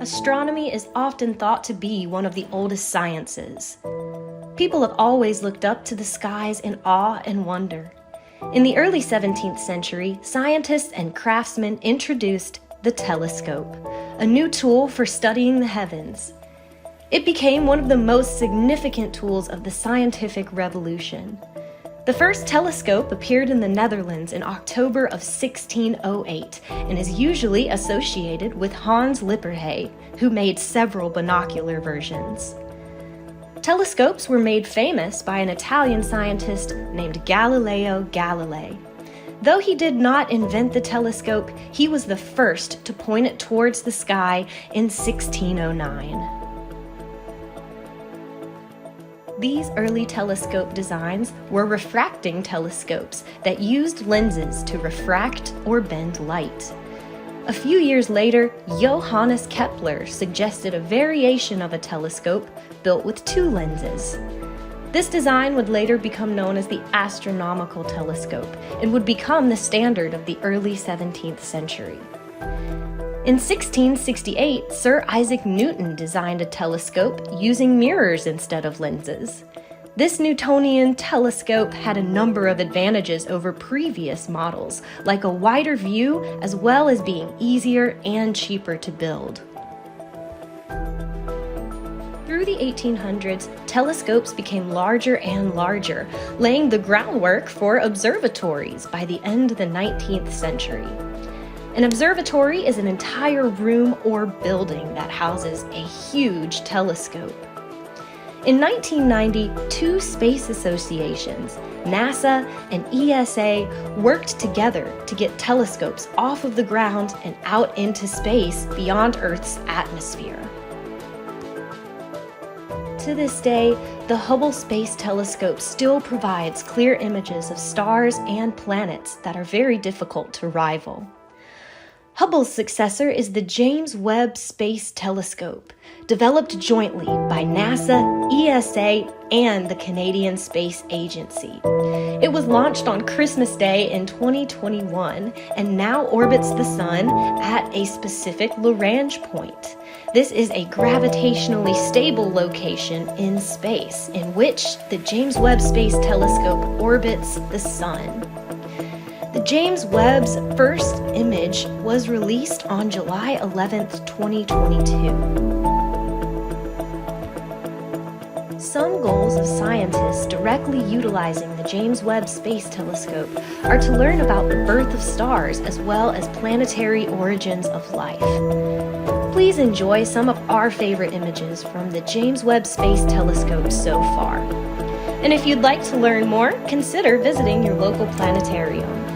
Astronomy is often thought to be one of the oldest sciences. People have always looked up to the skies in awe and wonder. In the early 17th century, scientists and craftsmen introduced the telescope, a new tool for studying the heavens. It became one of the most significant tools of the scientific revolution. The first telescope appeared in the Netherlands in October of 1608 and is usually associated with Hans Lippershey, who made several binocular versions. Telescopes were made famous by an Italian scientist named Galileo Galilei. Though he did not invent the telescope, he was the first to point it towards the sky in 1609. These early telescope designs were refracting telescopes that used lenses to refract or bend light. A few years later, Johannes Kepler suggested a variation of a telescope built with two lenses. This design would later become known as the astronomical telescope and would become the standard of the early 17th century. In 1668, Sir Isaac Newton designed a telescope using mirrors instead of lenses. This Newtonian telescope had a number of advantages over previous models, like a wider view as well as being easier and cheaper to build. Through the 1800s, telescopes became larger and larger, laying the groundwork for observatories by the end of the 19th century. An observatory is an entire room or building that houses a huge telescope. In 1990, two space associations, NASA and ESA, worked together to get telescopes off of the ground and out into space beyond Earth's atmosphere. To this day, the Hubble Space Telescope still provides clear images of stars and planets that are very difficult to rival. Hubble's successor is the James Webb Space Telescope, developed jointly by NASA, ESA, and the Canadian Space Agency. It was launched on Christmas Day in 2021 and now orbits the Sun at a specific Lagrange point. This is a gravitationally stable location in space in which the James Webb Space Telescope orbits the Sun. The James Webb's first image was released on July 11, 2022. Some goals of scientists directly utilizing the James Webb Space Telescope are to learn about the birth of stars as well as planetary origins of life. Please enjoy some of our favorite images from the James Webb Space Telescope so far. And if you'd like to learn more, consider visiting your local planetarium.